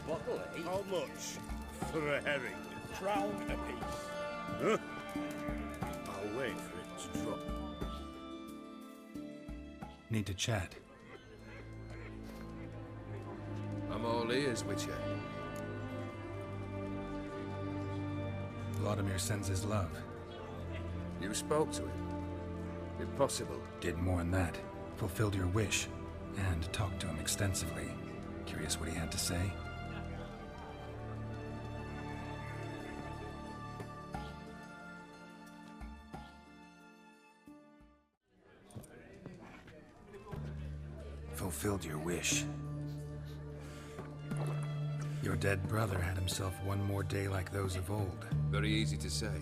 bottle, eh? How much for a herring? Crown apiece. Huh? I'll wait for it to drop. Need to chat. I'm all ears, Witcher. Vladimir sends his love. You spoke to him? Impossible. Did more than that. Fulfilled your wish. And talked to him extensively. Curious what he had to say? Fulfilled your wish. Your dead brother had himself one more day like those of old. Very easy to say.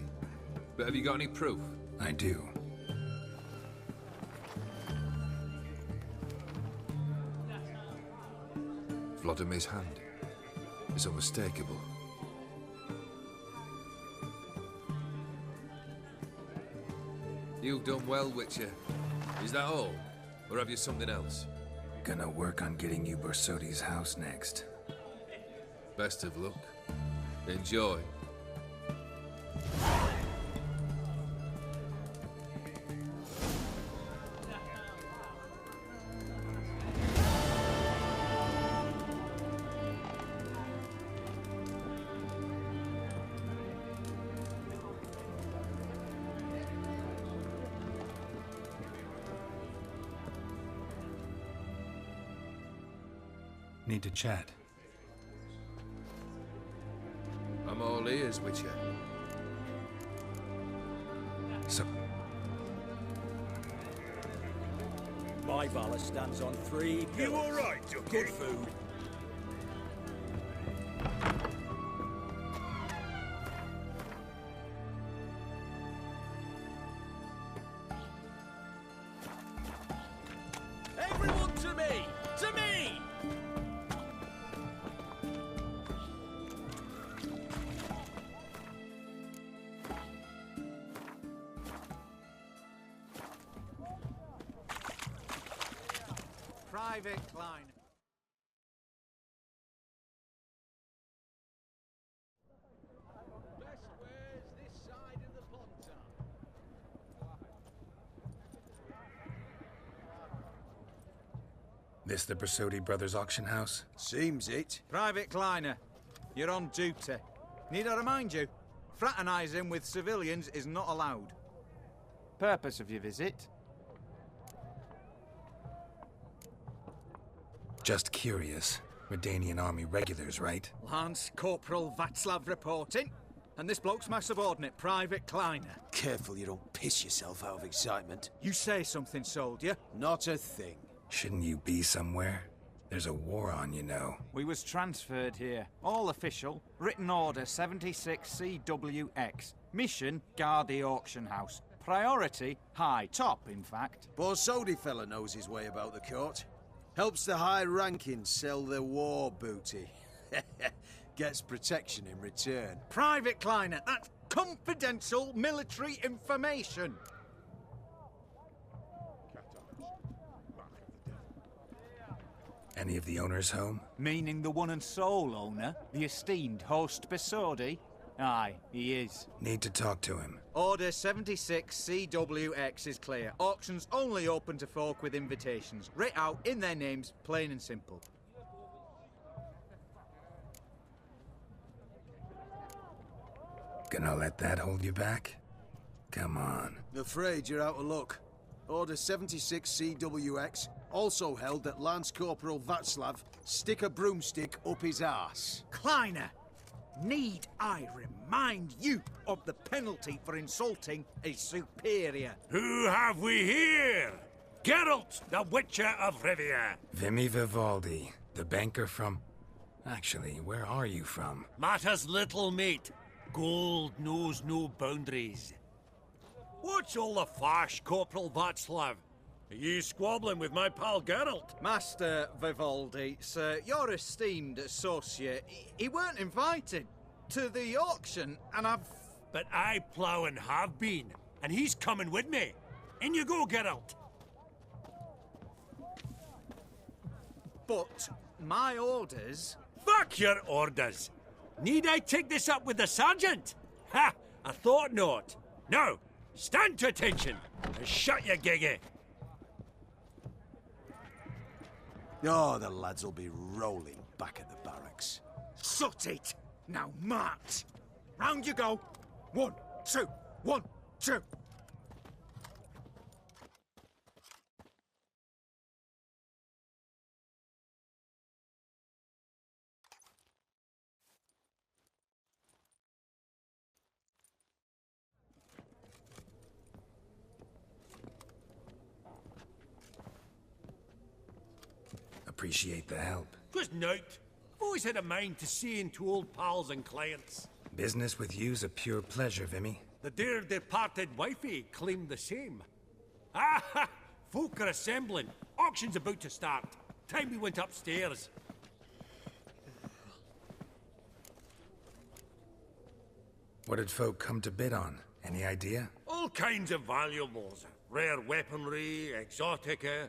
But have you got any proof? I do. Vladimir's hand is unmistakable. You've done well, Witcher. Is that all? Or have you something else? Gonna work on getting you Borsodi's house next. Best of luck. Enjoy. Need to chat. I'm all ears, Witcher. So, My Valor stands on 3 pillars. You all right, Ducky? Good food. Everyone to me! To me! Private Klein. Best wares this side of the Pontar. this the Borsodi Brothers auction house? Seems it. Private Kleiner, you're on duty. Need I remind you, fraternising with civilians is not allowed. Purpose of your visit? Just curious. Redanian army regulars, right? Lance Corporal Václav reporting. And this bloke's my subordinate, Private Kleiner. Careful you don't piss yourself out of excitement. You say something, soldier. Not a thing. Shouldn't you be somewhere? There's a war on, you know. We was transferred here. All official. Written order 76 CWX. Mission, guard the auction house. Priority, high. Top, in fact. Borsodi fella knows his way about the court. Helps the high rankings sell their war booty. Gets protection in return. Private Kleiner, that's confidential military information. Any of the owners home? Meaning the one and sole owner, the esteemed host Borsodi? Aye, he is. Need to talk to him. Order 76 CWX is clear. Auctions only open to folk with invitations. Writ out in their names, plain and simple. Gonna let that hold you back? Come on. Afraid you're out of luck. Order 76 CWX, also held that Lance Corporal Václav stick a broomstick up his arse. Kleiner, need I remind you of the penalty for insulting a superior? Who have we here? Geralt, the Witcher of Rivia. Vimy Vivaldi, the banker from... Actually, where are you from? Matters little, mate. Gold knows no boundaries. What's all the fash, Corporal Václav? Are you squabbling with my pal Geralt? Master Vivaldi, sir, your esteemed associate, he weren't invited to the auction, and I've... But I plough and have been, and he's coming with me. In you go, Geralt. But my orders Fuck your orders! Need I take this up with the sergeant? Ha! I thought not. Now, stand to attention and shut your giggy. Oh, the lads will be rolling back at the barracks. Sut it! Now march! Round you go! 1, 2, 1, 2! Appreciate the help. Just note, I've always had a mind to seeing to old pals and clients. Business with you's a pure pleasure, Vimy. The dear departed wifey claimed the same. Ah ha! Folk are assembling. Auction's about to start. Time we went upstairs. What did folk come to bid on? Any idea? All kinds of valuables. Rare weaponry, exotica.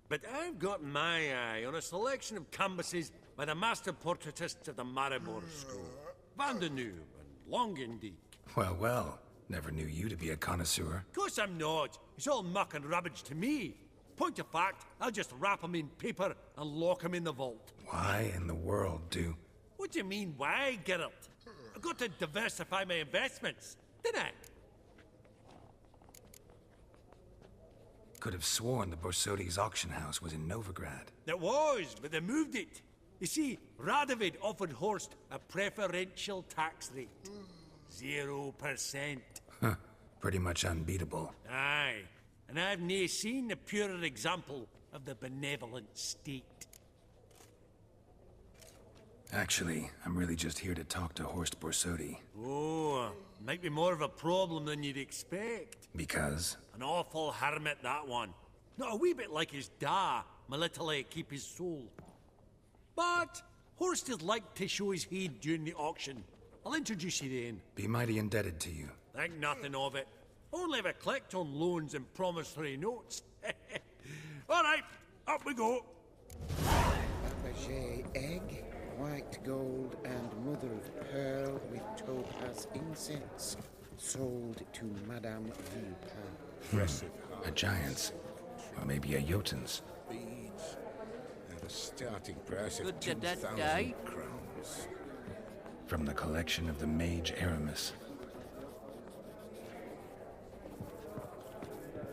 But I've got my eye on a selection of canvases by the master portraitists of the Maribor School. Van de Nieuw and Longendijk. Well, well. Never knew you to be a connoisseur. Of course I'm not. It's all muck and rubbish to me. Point of fact, I'll just wrap 'em in paper and lock 'em in the vault. Why in the world do... What do you mean, why, Geralt? I've got to diversify my investments, didn't I? Could have sworn the Borsodi's auction house was in Novigrad. It was, but they moved it. You see, Radovid offered Horst a preferential tax rate. 0%. Huh. Pretty much unbeatable. Aye, and I've nae seen a purer example of the benevolent state. Actually, I'm really just here to talk to Horst Borsodi. Oh, might be more of a problem than you'd expect. Because? An awful hermit, that one. Not a wee bit like his da, my little keep his soul. But Horst is like to show his heed during the auction. I'll introduce you then. Be mighty indebted to you. Think nothing of it. Only if I collect on loans and promissory notes. All right, up we go. Fabergé egg, white gold and mother of pearl with topaz incense. Sold to Madame Villepin. Impressive. A giant's. Or maybe a Jotun's. Beads. At a starting price of Good to that 2,000 day. crowns. From the collection of the mage Aramis.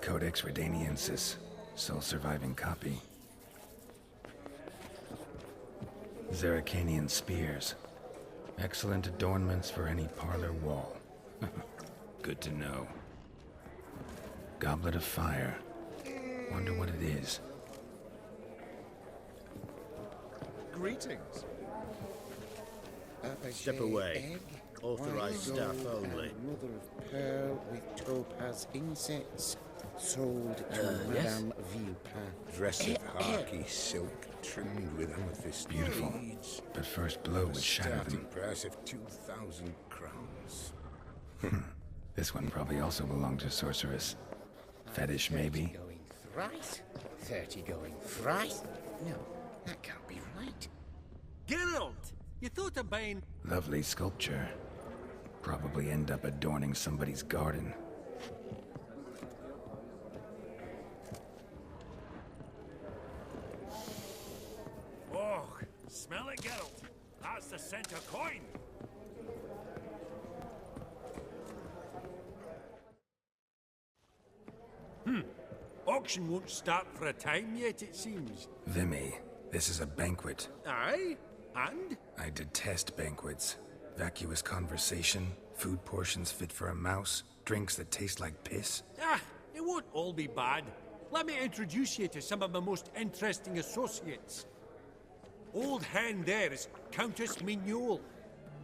Codex Redaniensis. Sole surviving copy. Zeracanian spears. Excellent adornments for any parlor wall. Good to know. Goblet of fire. Wonder what it is. Greetings. Fabergé Step away. egg, Authorized white staff gold only. and mother of pearl with topaz incense. Sold to yes? Madame Villepin. Dress of harky silk trimmed with amethyst Beautiful. beads. But first blow would shatter Starting them. price of 2,000 crowns. This one probably also belonged to Sorceress. Fetish, maybe? Going thrice? 30 going thrice? No, that can't be right. Geralt, you thought of buying... Lovely sculpture. Probably end up adorning somebody's garden. Oh, smell it, Geralt. That's the center coin. Auction won't start for a time yet, it seems. Vimy, this is a banquet. Aye? And? I detest banquets. Vacuous conversation, food portions fit for a mouse, drinks that taste like piss. Ah, it won't all be bad. Let me introduce you to some of my most interesting associates. Old hen there is Countess Mignol.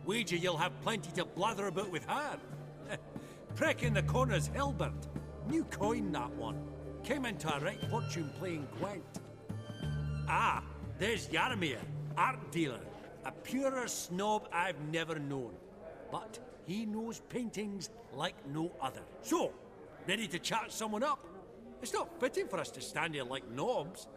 Wager you'll have plenty to blather about with her. Prick in the corner's Hilbert. New coin, that one. Came into a right fortune playing Gwent. Ah, there's Yarmir, art dealer. A purer snob I've never known. But he knows paintings like no other. So, ready to chat someone up? It's not fitting for us to stand here like knobs.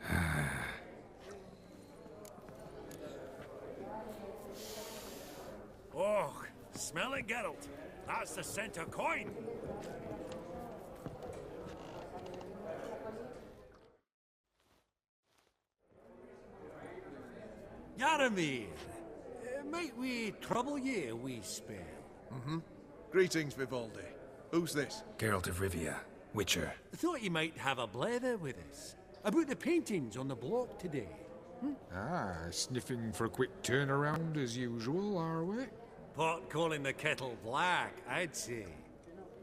Smell it, Geralt. That's the center coin. Yaramir, might we trouble ye a wee spell? Greetings, Vivaldi. Who's this? Geralt of Rivia, Witcher. Thought you might have a blather with us about the paintings on the block today. Ah, sniffing for a quick turnaround as usual, are we? Pot calling the kettle black, I'd say.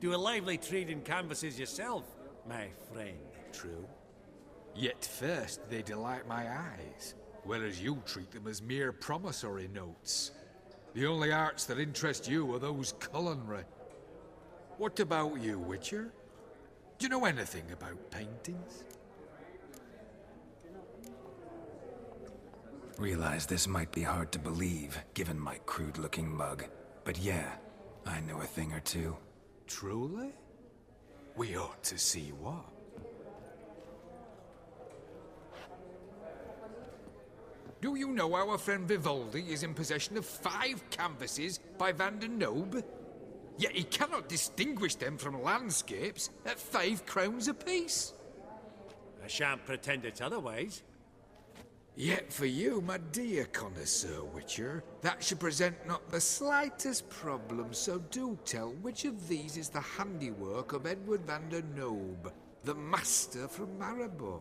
Do a lively trade in canvases yourself, my friend. True. Yet first they delight my eyes, whereas you treat them as mere promissory notes. The only arts that interest you are those culinary. What about you, Witcher? Do you know anything about paintings? Realize this might be hard to believe, given my crude-looking mug. But yeah, I know a thing or two. Truly? We ought to see what. Do you know our friend Vivaldi is in possession of 5 canvases by Van der Nobe? Yet he cannot distinguish them from landscapes at 5 crowns apiece. I shan't pretend it's otherwise. Yet for you, my dear connoisseur Witcher, that should present not the slightest problem, so do tell which of these is the handiwork of Edward van der Nobe, the master from Maribor.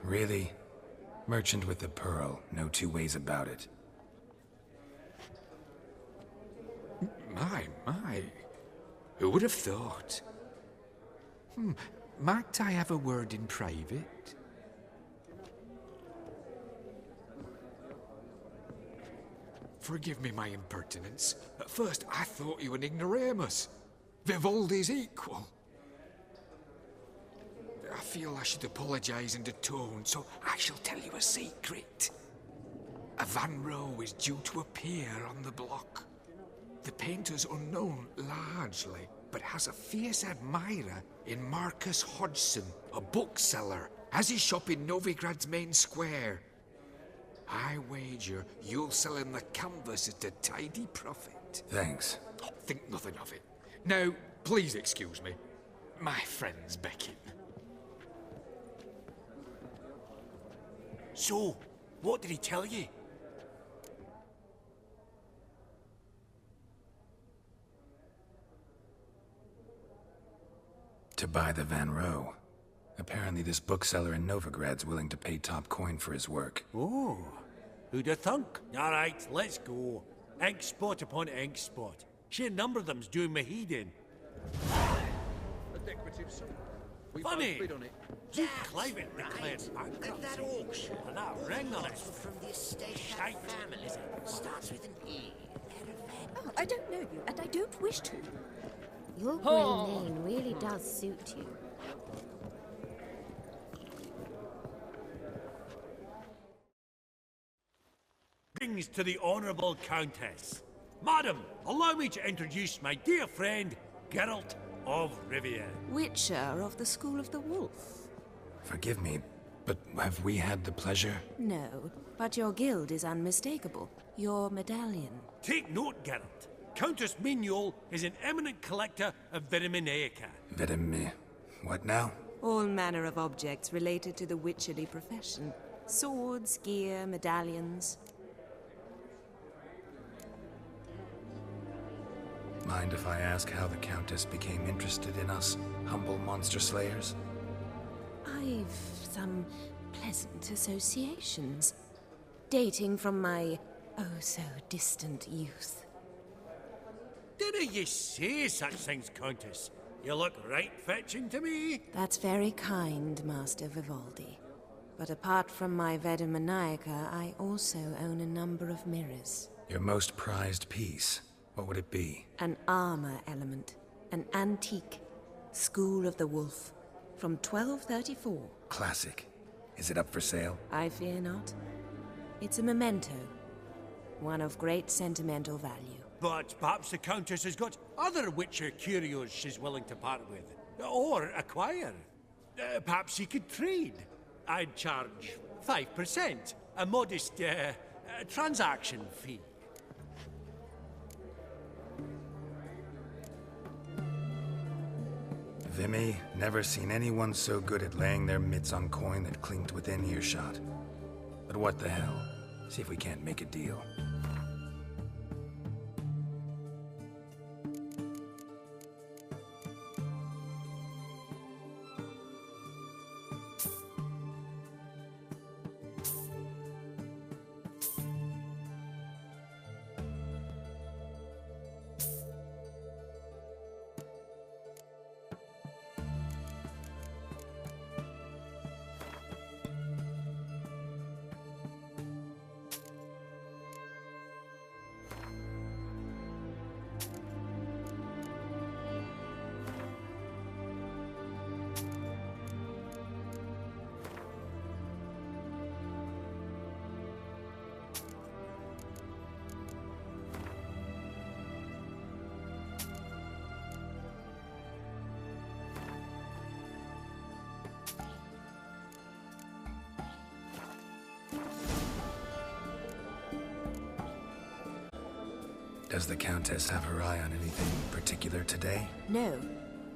Really? Merchant with the pearl, no two ways about it. My. Who would have thought? Might I have a word in private? Forgive me my impertinence. At first I thought you an ignoramus. Vivaldi's equal. I feel I should apologize and atone, so I shall tell you a secret. A Van Row is due to appear on the block. The painter's unknown largely, but has a fierce admirer in Marcus Hodgson, a bookseller, has his shop in Novigrad's main square. I wager you'll sell him the canvas at a tidy profit. Thanks. Oh, think nothing of it. Now, please excuse me. My friend's becking. So, what did he tell you? To buy the Van Row. Apparently this bookseller in Novigrad's willing to pay top coin for his work. Oh, who'd have thunk? All right, let's go. Ink spot upon ink spot. Sheer number of them's doing me heed in. A decorative song. We Funny. both bid on it. Duke Cliven declared At bankruptcy. that auction. And that ring on it. From the estate Shite. family. Starts with an E. Oh, I don't know you, and I don't wish to. Your grey name really does suit you. Greetings to the Honourable Countess. Madam, allow me to introduce my dear friend, Geralt of Rivia. Witcher of the School of the Wolf. Forgive me, but have we had the pleasure? No, but your guild is unmistakable. Your medallion. Take note, Geralt. Countess Mignol is an eminent collector of Vitaminaica. What now? All manner of objects related to the witcherly profession. Swords, gear, medallions. Mind if I ask how the Countess became interested in us, humble monster slayers? I've some pleasant associations, dating from my oh-so-distant youth. Dinna ye say such things, Countess? You look right fetching to me. That's very kind, Master Vivaldi. But apart from my Vitaminaica, I also own a number of mirrors. Your most prized piece, what would it be? An armor element. An antique. School of the Wolf. from 1234. Classic. Is it up for sale? I fear not. It's a memento. One of great sentimental value. But perhaps the Countess has got other Witcher curios she's willing to part with. Or acquire. Perhaps he could trade. I'd charge 5%. A modest, transaction fee. Vimy, never seen anyone so good at laying their mitts on coin that clinked within earshot. But what the hell? See if we can't make a deal. Does the Countess have her eye on anything particular today? No,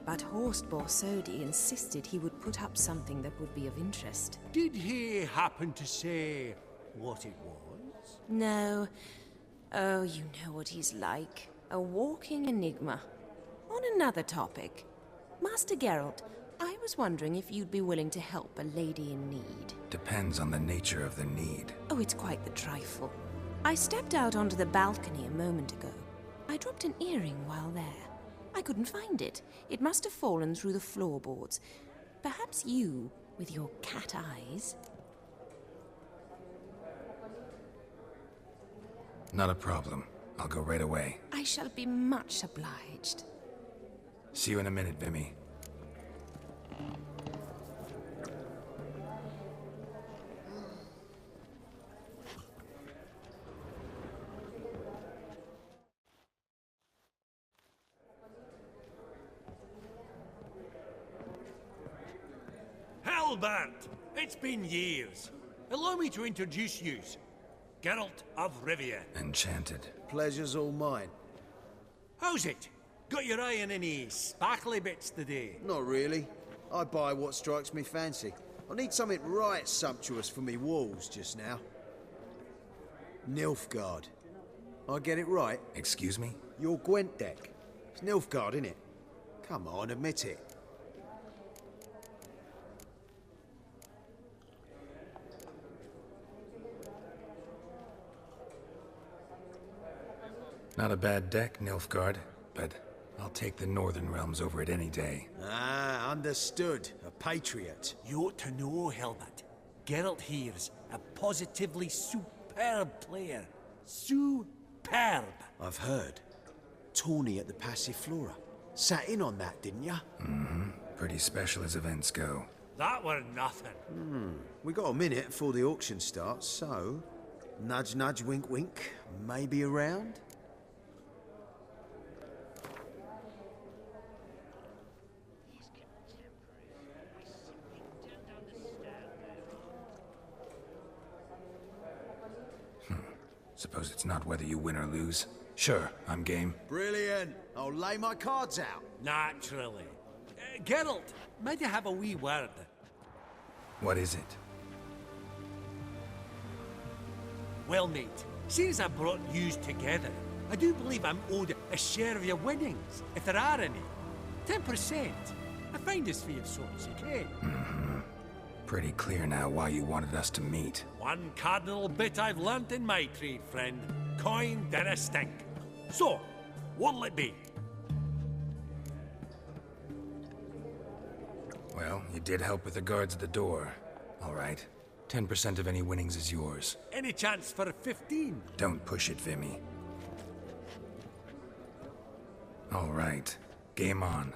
but Horst Borsodi insisted he would put up something that would be of interest. Did he happen to say what it was? No. Oh, you know what he's like. A walking enigma. On another topic. Master Geralt, I was wondering if you'd be willing to help a lady in need. Depends on the nature of the need. Oh, it's quite the trifle. I stepped out onto the balcony a moment ago. I dropped an earring while there. I couldn't find it. It must have fallen through the floorboards. Perhaps you, with your cat eyes... Not a problem. I'll go right away. I shall be much obliged. See you in a minute, Vimy. Albert! It's been years. Allow me to introduce you. Geralt of Rivia. Enchanted. Pleasure's all mine. How's it? Got your eye on any sparkly bits today? Not really. I buy what strikes me fancy. I need something right sumptuous for me walls just now. Nilfgaard. I get it right? Excuse me? Your Gwent deck. It's Nilfgaard, innit? Come on, admit it. Not a bad deck, Nilfgaard, but I'll take the Northern Realms over it any day. Ah, understood. A patriot. You ought to know, Hilbert. Geralt here's a positively superb player. Superb. I've heard. Tawny at the Passiflora. Sat in on that, didn't ya? Mm-hmm. Pretty special as events go. That were nothing. We got a minute before the auction starts, so... Nudge, nudge, wink, wink. Maybe around? Suppose it's not whether you win or lose. Sure, I'm game. Brilliant. I'll lay my cards out. Naturally. Geralt, might I have a wee word? What is it? Well, mate, seeing as I brought yous together, I do believe I'm owed a share of your winnings, if there are any. 10%. A finder's fee of sorts, you can. Mm-hmm. Pretty clear now why you wanted us to meet. One cardinal bit I've learnt in my trade, friend. Coin dinna stink. So, what'll it be? Well, you did help with the guards at the door. All right. 10% of any winnings is yours. Any chance for 15? Don't push it, Vimy. All right. Game on.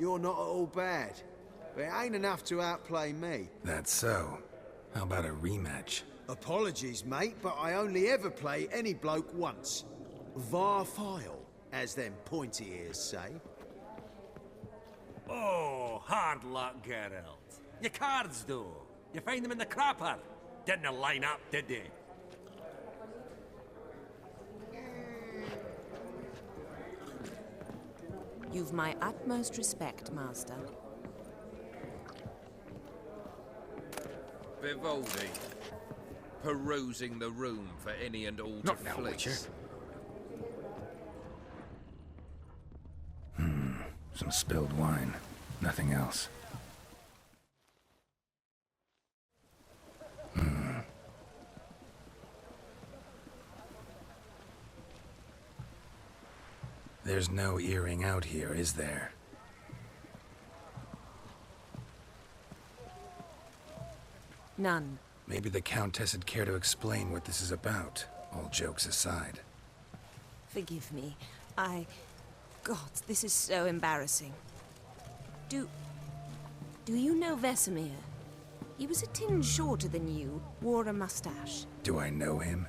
You're not at all bad. But it ain't enough to outplay me. That's so. How about a rematch? Apologies, mate, but I only ever play any bloke once. Var file, as them pointy ears say. Oh, hard luck, Geralt. Your cards, though. You find them in the crapper. Didn't line up, did they? You've my utmost respect, Master. Vivaldi, perusing the room for any and all to fleece. Some spilled wine. Nothing else. There's no earring out here, is there? None. Maybe the Countess would care to explain what this is about, all jokes aside. Forgive me. God, this is so embarrassing. Do you know Vesemir? He was a tinge shorter than you, wore a mustache. Do I know him?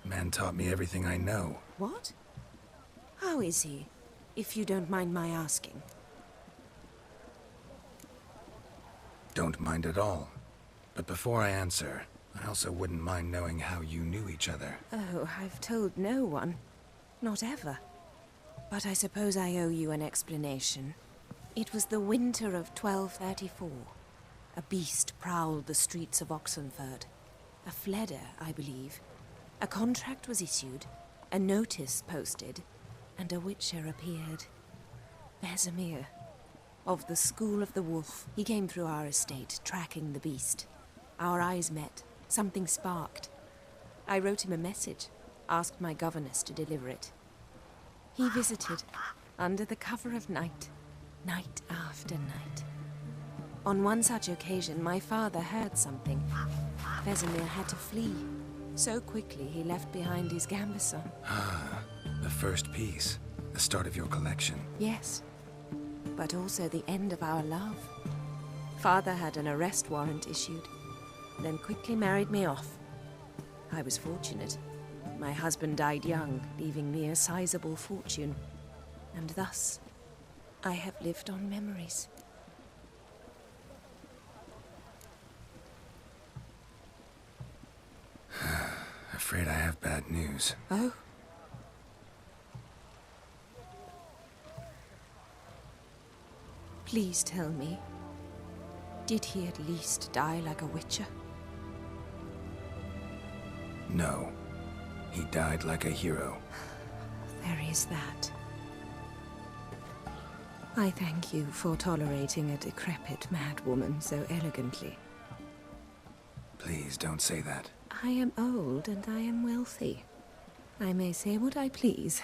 Man taught me everything I know. What? How is he, if you don't mind my asking? Don't mind at all. But before I answer, I also wouldn't mind knowing how you knew each other. Oh, I've told no one. Not ever. But I suppose I owe you an explanation. It was the winter of 1234. A beast prowled the streets of Oxenford. A fledder, I believe. A contract was issued, a notice posted, and a witcher appeared. Vesemir, of the School of the Wolf. He came through our estate, tracking the beast. Our eyes met. Something sparked. I wrote him a message, asked my governess to deliver it. He visited, under the cover of night, night after night. On one such occasion, my father heard something. Vesemir had to flee. So quickly, he left behind his gambeson. Ah, the first piece. The start of your collection. Yes, but also the end of our love. Father had an arrest warrant issued, then quickly married me off. I was fortunate. My husband died young, leaving me a sizable fortune. And thus, I have lived on memories. Afraid I have bad news. Oh? Please tell me, did he at least die like a witcher? No. He died like a hero. There is that. I thank you for tolerating a decrepit madwoman so elegantly. Please don't say that. I am old and I am wealthy. I may say what I please.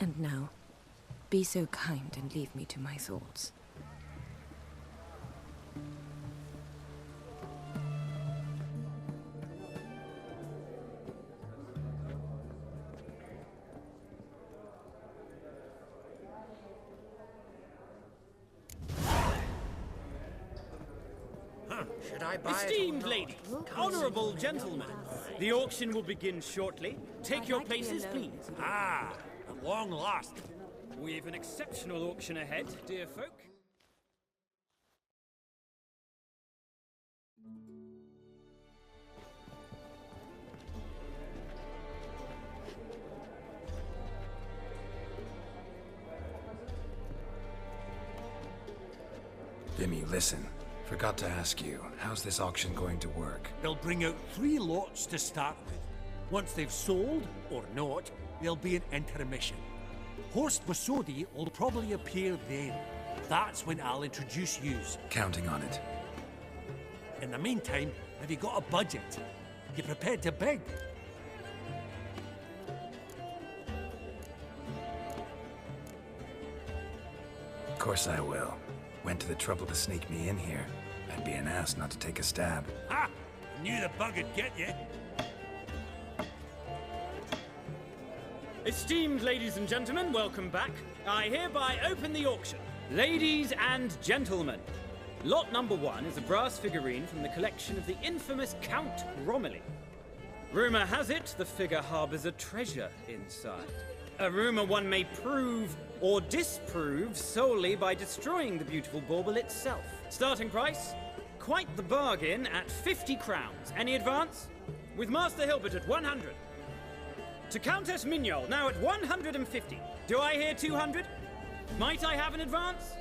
And now, be so kind and leave me to my thoughts. Should I buy Esteemed ladies, honorable gentlemen, the auction will begin shortly. Take your places, please. Ah, at long last. We've an exceptional auction ahead, dear folk. Vimy, listen. Forgot to ask you, how's this auction going to work? They'll bring out 3 lots to start with. Once they've sold, or not, there'll be an intermission. Horst Vasodi will probably appear then. That's when I'll introduce yous. Counting on it. In the meantime, have you got a budget? You prepared to bid? Of course I will. Went to the trouble to sneak me in here. I'd be an ass not to take a stab. Ha! Knew the bug would get you. Esteemed ladies and gentlemen, welcome back. I hereby open the auction. Ladies and gentlemen, lot number 1 is a brass figurine from the collection of the infamous Count Romilly. Rumour has it the figure harbours a treasure inside. A rumour one may prove or disprove solely by destroying the beautiful bauble itself. Starting price? Quite the bargain at 50 crowns. Any advance? With Master Hilbert at 100. To Countess Mignol, now at 150. Do I hear 200? Might I have an advance?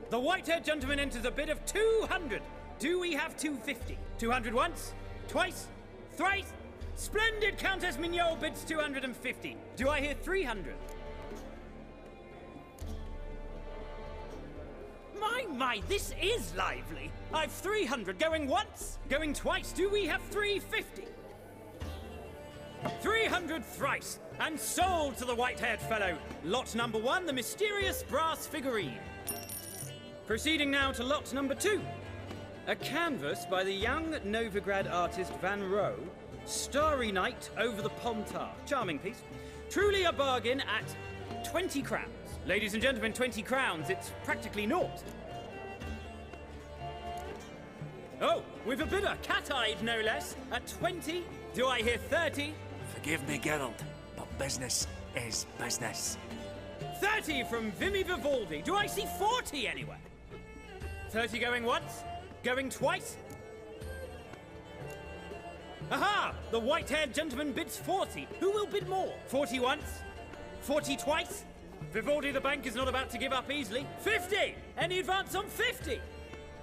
The white-haired gentleman enters a bid of 200. Do we have 250? 200 once? Twice? Thrice? Splendid! Countess Mignol bids 250. Do I hear 300? My, this is lively. I've 300 going once, going twice. Do we have 350? 300 thrice, and sold to the white-haired fellow. Lot number 1, the mysterious brass figurine. Proceeding now to lot number 2. A canvas by the young Novigrad artist Van Rohe, Starry Night over the Pontar. Charming piece. Truly a bargain at 20 crowns. Ladies and gentlemen, 20 crowns, it's practically naught. Oh, we've a bidder, cat-eyed no less, at 20. Do I hear 30? Forgive me, Geralt, but business is business. 30 from Vimy Vivaldi. Do I see 40 anywhere? 30 going once? Going twice? Aha! The white-haired gentleman bids 40. Who will bid more? 40 once? 40 twice? Vivaldi the bank is not about to give up easily. 50! Any advance on 50?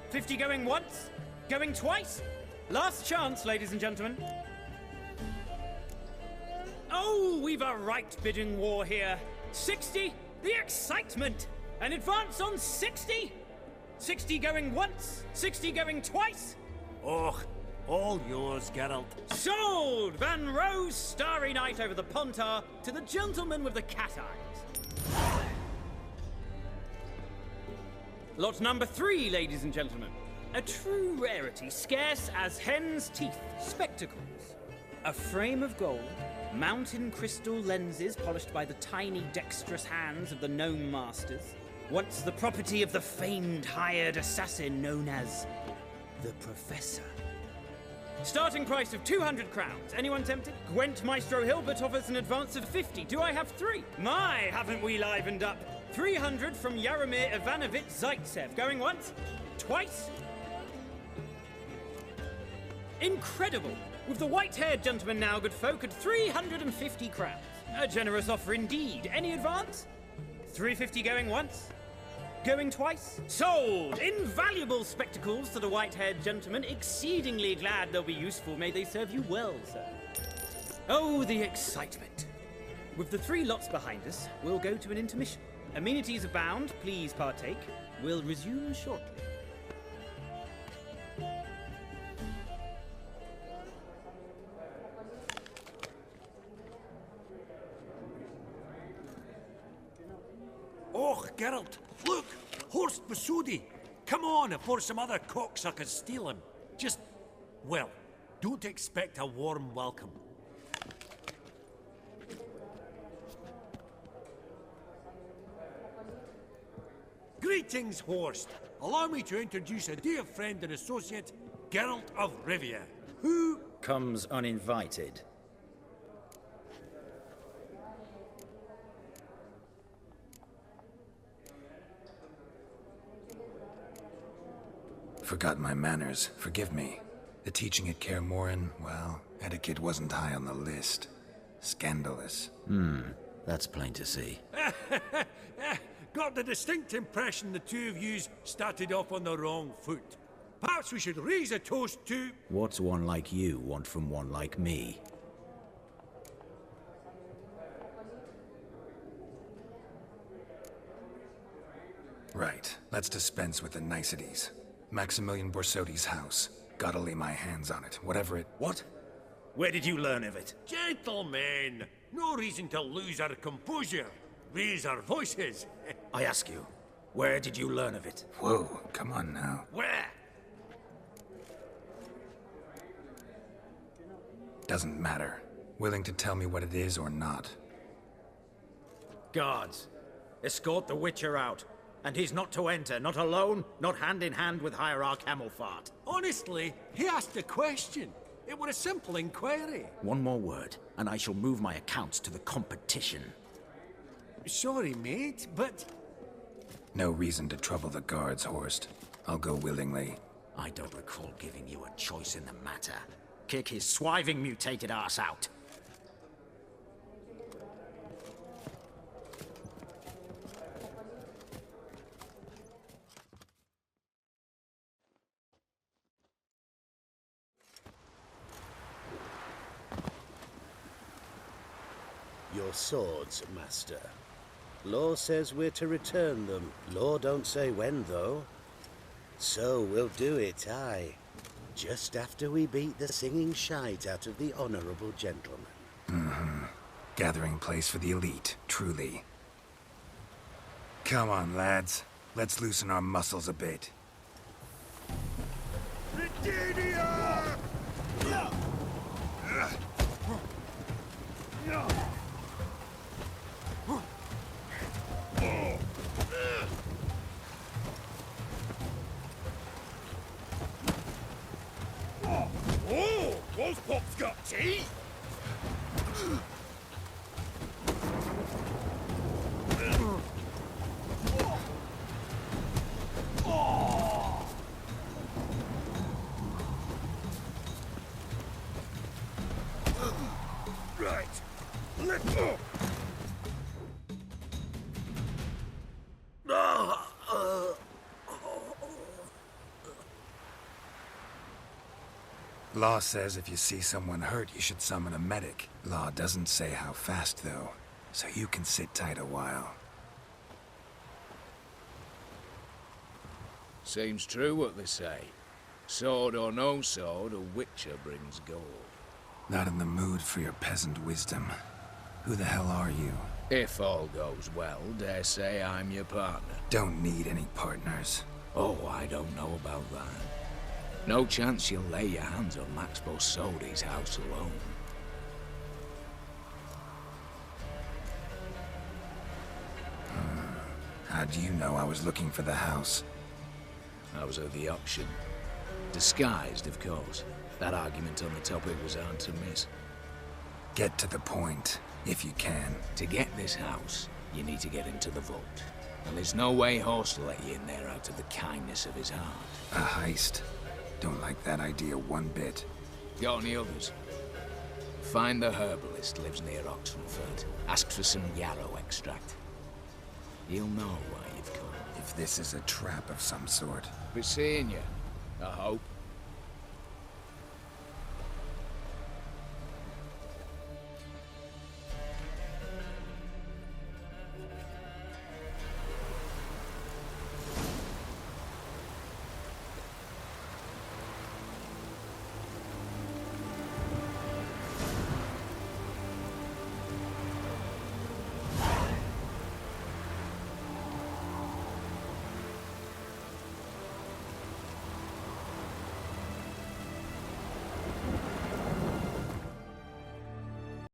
50 going once? Going twice? Last chance, ladies and gentlemen. Oh, we've a right bidding war here. 60? The excitement! An advance on 60? 60 going once? 60 going twice? Oh, all yours, Geralt. Sold! Van Rohe's Starry Night over the Pontar to the gentleman with the cat eyes. Lot number 3, ladies and gentlemen. A true rarity, scarce as hen's teeth. Spectacles. A frame of gold, mountain crystal lenses polished by the tiny, dexterous hands of the gnome masters. Once the property of the famed hired assassin known as the Professor. Starting price of 200 crowns. Anyone tempted? Gwent Maestro Hilbert offers an advance of 50. Do I have 3? My, haven't we livened up? 300 from Yaromir Ivanovich Zaitsev. Going once? Twice? Incredible! With the white-haired gentleman now, good folk, at 350 crowns. A generous offer indeed. Any advance? 350 going once? Going twice? Sold! Invaluable spectacles to the white-haired gentleman. Exceedingly glad they'll be useful. May they serve you well, sir. Oh, the excitement. With the 3 lots behind us, we'll go to an intermission. Amenities abound. Please partake. We'll resume shortly. Oh, Geralt, look! Horst Basudi! Come on before some other cocksuckers steal him. Just, well, don't expect a warm welcome. Greetings, Horst. Allow me to introduce a dear friend and associate, Geralt of Rivia, who comes uninvited. Forgot my manners. Forgive me. The teaching at Kaer Morhen, well, etiquette wasn't high on the list. Scandalous. That's plain to see. got the distinct impression the two of yous started off on the wrong foot. Perhaps we should raise a toast to... What's one like you want from one like me? Right. Let's dispense with the niceties. Maximilian Borsodi's house. Gotta lay my hands on it, whatever it... What? Where did you learn of it? Gentlemen, no reason to lose our composure. Raise our voices. I ask you, where did you learn of it? Whoa, come on now. Where? Doesn't matter. Willing to tell me what it is or not? Guards, escort the Witcher out. And he's not to enter, not alone, not hand in hand with Hierarch Hamilfart. Honestly, he asked a question. It were a simple inquiry. One more word, and I shall move my accounts to the competition. Sorry, mate, but... No reason to trouble the guards, Horst. I'll go willingly. I don't recall giving you a choice in the matter. Kick his swiving mutated ass out. Your swords, master. Law says we're to return them. Law don't say when, though. So we'll do it, aye. Just after we beat the singing shite out of the honorable gentleman. Mm-hmm. Gathering place for the elite, truly. Come on, lads. Let's loosen our muscles a bit. Oh, Wolfpop's got teeth! Right, let's go! Law says if you see someone hurt, you should summon a medic. Law doesn't say how fast, though, so you can sit tight a while. Seems true what they say. Sword or no sword, a Witcher brings gold. Not in the mood for your peasant wisdom. Who the hell are you? If all goes well, dare say I'm your partner. Don't need any partners. Oh, I don't know about that. No chance you'll lay your hands on Max Bosodi's house alone. How do you know I was looking for the house? I was at the auction. Disguised, of course. That argument on the topic was hard to miss. Get to the point, if you can. To get this house, you need to get into the vault. And there's no way Horst will let you in there out of the kindness of his heart. A heist? Don't like that idea one bit. Got any others? Find the herbalist, lives near Oxenford. Ask for some yarrow extract. He'll know why you've come. If this is a trap of some sort. Be seeing you, I hope.